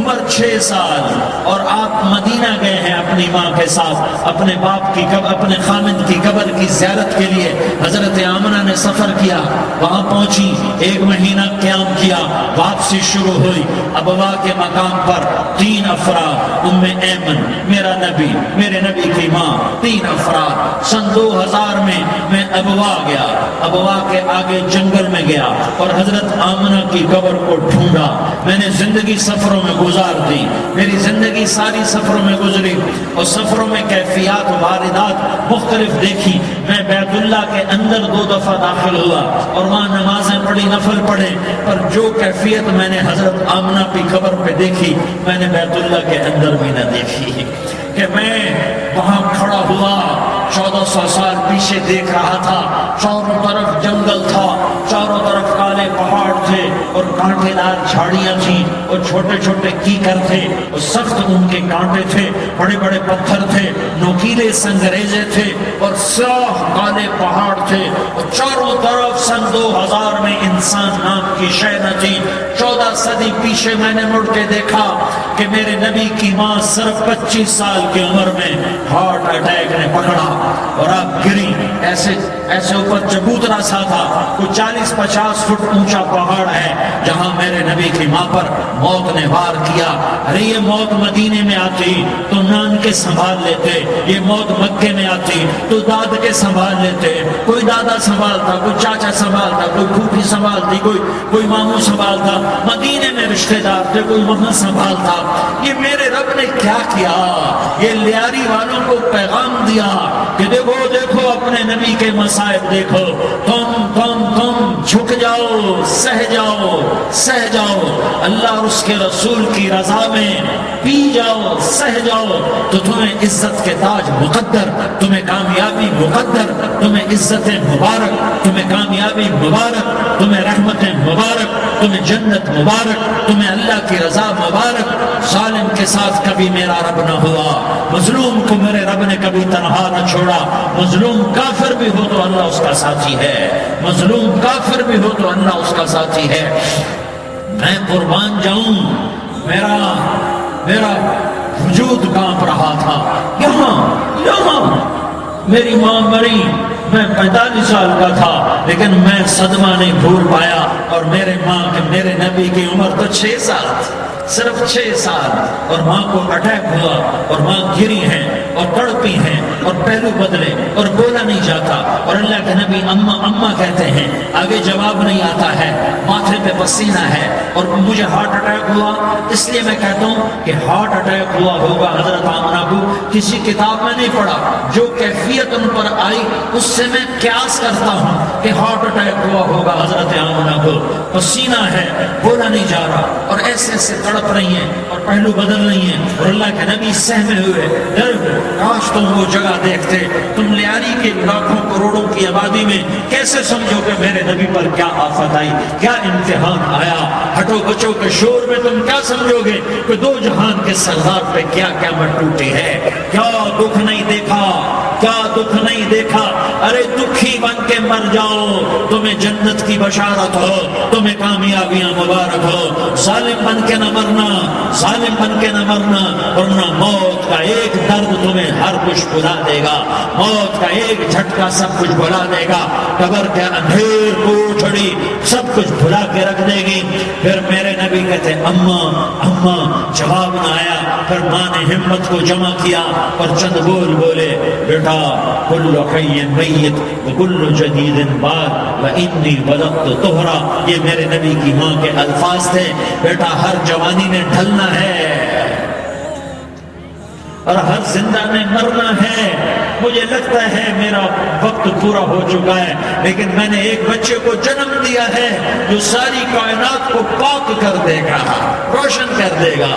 عمر 6 سال، اور آپ مدینہ گئے ہیں اپنی ماں کے ساتھ اپنے باپ کی اپنے خامد کی قبر کی زیارت کے لیے۔ حضرت آمنہ نے سفر کیا، وہاں پہنچی، 1 مہینہ قیام کیا، واپسی شروع ہوئی۔ ابوا کے مقام پر 3 افراد، ام ایمن، میرا نبی، میرے نبی کی ماں، 3 افراد۔ سن 2000 میں ابوا گیا، ابوا کے آگے جنگل میں گیا اور حضرت آمنہ کی قبر کو ڈھونڈا۔ میں نے زندگی سفروں میں گزار دی، میری زندگی ساری سفروں میں گزری، اور سفروں میں کیفیات واردات مختلف دیکھی۔ میں بیت اللہ کے اندر 2 دفعہ داخل ہوا اور وہاں نمازیں پڑھی، نفل پڑھے، پر جو کیفیت میں نے حضرت آمنہ کی قبر پہ دیکھی میں نے بیت اللہ کے اندر بھی نہ دیکھی۔ کہ میں وہاں کھڑا ہوا 1400 سال پیچھے دیکھ رہا تھا، چاروں طرف جنگل تھا، چاروں طرف کالے پہاڑ تھے اور کانٹے دار جھاڑیاں تھیں اور چھوٹے چھوٹے کیکر تھے اور سخت ان کے کانٹے تھے، بڑے بڑے پتھر تھے، نوکیلے سنگریزے تھے اور سیاہ کالے پہاڑ تھے، اور چاروں طرف سن 2000 میں انسان نام کی شے نہ تھی۔ 14 صدی پیچھے میں نے مڑ کے دیکھا کہ میرے نبی کی ماں صرف 25 سال کی عمر میں ہارٹ اٹیک نے پکڑا اور آپ گری۔ ایسے اوپر چبوترا سا تھا، کوئی 40-50 فٹ اونچا پہاڑ ہے جہاں میرے نبی کی ماں پر موت نے وار کیا۔ ارے یہ موت مدینے میں آتی تو نان کے سنبھال لیتے، یہ موت مکے میں آتی تو داد کے سنبھال لیتے، کوئی دادا سنبھالتا، کوئی چاچا سنبھالتا، کوئی پھوپھی سنبھالتی، کوئی ماموں سنبھالتا، مدینے میں رشتہ دار تھے، کوئی وہاں سنبھالتا۔ یہ میرے رب نے کیا کیا؟ یہ لیاری والوں کو پیغام دیا کہ دیکھو دیکھو اپنے نبی کے مصائب دیکھو، تم جھک جاؤ، سہ جاؤ، اللہ اور اس کے رسول کی رضا میں پی جاؤ، سہ جاؤ، تو تمہیں عزت کے تاج مقدر، تمہیں کامیابی مقدر، تمہیں عزت مبارک، تمہیں کامیابی مبارک، تمہیں رحمت مبارک، تمہیں جنت مبارک، تمہیں اللہ کی رضا مبارک۔ ظالم کے ساتھ کبھی میرا رب نہ ہوا، مظلوم کو میرے رب نے کبھی تنہا نہ چھوڑا۔ مظلوم کافر بھی ہو تو اللہ اس کا ساتھی ہے، مظلوم کافر بھی ہو تو اللہ اس کا ساتھی ہے۔ میں قربان جاؤں، میرا وجود کانپ رہا تھا۔ یہاں میری ماں مری، میں 45 سال کا تھا، لیکن میں صدمہ نہیں بھول پایا، اور میرے نبی کی عمر تو 6 سال تھی، صرف 6 سال، اور ماں کو اٹیک ہوا اور ماں گری ہیں اور تڑپی ہیں اور پہلو بدلے اور بولا نہیں جاتا، اور اللہ کے نبی اماں کہتے ہیں، آگے جواب نہیں آتا ہے، ماتھے پہ پسینہ ہے، اور مجھے ہارٹ اٹیک ہوا۔ اس لیے میں کہتا ہوں کہ ہارٹ اٹیک ہوا ہوگا حضرت آمنہ کو، کسی کتاب میں نہیں پڑھا، جو کیفیت ان پر آئی اس سے میں قیاس کرتا ہوں کہ ہارٹ اٹیک ہوا ہوگا حضرت آمنہ کو۔ پسینہ ہے، بولا نہیں جا رہا، اور ایسے تڑپ رہی ہیں اور پہلو بدل رہی ہیں، اور اللہ کے نبی سہمے ہوئے، کاش تم وہ جگہ دیکھتے، تم لیاری کے لاکھوں کروڑوں کی آبادی میں کیسے سمجھو کہ میرے نبی پر کیا آفت آئی، کیا امتحان آیا۔ ہٹو بچوں کے شور میں تم کیا سمجھو گے کہ 2 جہان کے سردار پہ کیا قیامت ٹوٹی ہے، کیا دکھ نہیں دیکھا، کیا دکھ نہیں دیکھا۔ ارے دکھی بن کے مر جاؤ، تمہیں جنت کی بشارت ہو، تمہیں کامیابیاں مبارک ہو۔ ظالم بن کے نہ مرنا، ظالم بن کے نہ مرنا، ورنہ موت کا ایک درد تمہیں ہر کچھ بھلا دے گا، موت کا ایک جھٹکا سب کچھ بھلا دے گا، قبر کے اندھیر کوٹھڑی سب کچھ بھلا کے رکھ دے گی۔ پھر میرے نبی کہتے اماں، جواب نہ آیا۔ پھر ماں نے ہمت کو جمع کیا اور چند بول بولے، بیٹا کل حی میت وکل جدید باد وانی ولدت طہرا، یہ میرے نبی کی ماں کے الفاظ تھے۔ بیٹا ہر جوانی نے ڈھلنا ہے اور ہر زندہ نے مرنا ہے۔ مجھے لگتا ہے میرا وقت پورا ہو چکا ہے، لیکن میں نے ایک بچے کو جنم دیا ہے جو ساری کائنات کو پاک کر دے گا، روشن کر دے گا،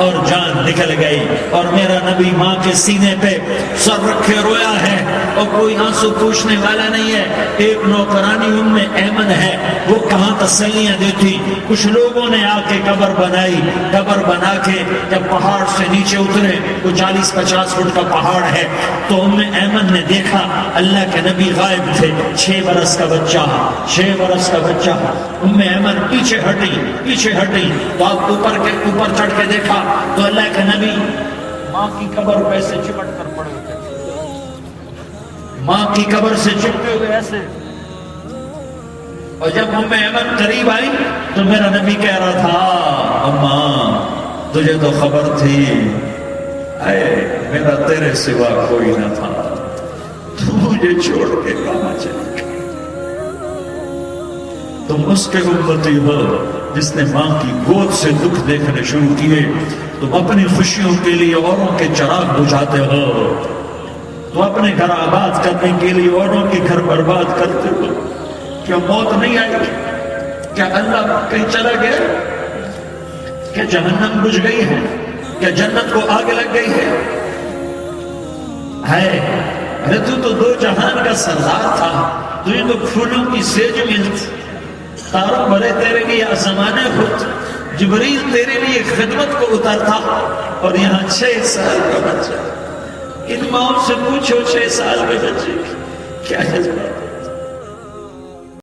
اور جان نکل گئی، اور میرا نبی ماں کے سینے پہ سر رکھے رویا ہے اور کوئی آنسو پوچھنے والا نہیں ہے۔ ایک نوکرانی ام ایمن ہے، وہ کہاں تسلیاں دیتی۔ کچھ لوگوں نے آ کے قبر بنائی، قبر بنا کے جب پہاڑ سے نیچے اترے، 40 40-50 فٹ کا پہاڑ ہے. تو ایمن نے دیکھا اللہ کے نبی غائب تھے. 6 برس کا بچہ 6 برس کا بچہ. ایمن پیچھے ہٹی تو آپ اوپر چڑھ کے دیکھا تو اللہ کے نبی ماں کی قبر پہ ایسے چمٹ کر پڑے ہوئے, ماں کی قبر سے چپٹے ہوئے ایسے. اور جب ایمن قریب آئی تو میرا نبی کہہ رہا تھا اماں تجھے تو خبر تھی, اے میرا تیرے سوا کوئی نہ تھا, تو مجھے چھوڑ کے کہاں چلی گئی. تم اس کے امتی ہو جس نے ماں کی گود سے دکھ دیکھنے شروع کیے. تم اپنی خوشیوں کے لیے اوروں کے چراغ بجھاتے ہو, تم اپنے گھر آباد کرنے کے لیے اوروں کے گھر برباد کرتے ہو. کیا موت نہیں آئی گی؟ کیا اللہ کہیں چلا گیا؟ کیا جہنم بجھ گئی ہے؟ کیا جنت کو آگ لگ گئی ہے؟ ارے تو 2 جہان کا سردار تھا, تجھے تو پھولوں کی سیج میں تاروں بھرے تیرے لیے آسمانے خود, جبریل تیرے لیے خدمت کو اترتا, اور یہاں 6 سال کا بچہ. ان ماؤں سے پوچھو 6 سال کے بچے کی کیا جذبات.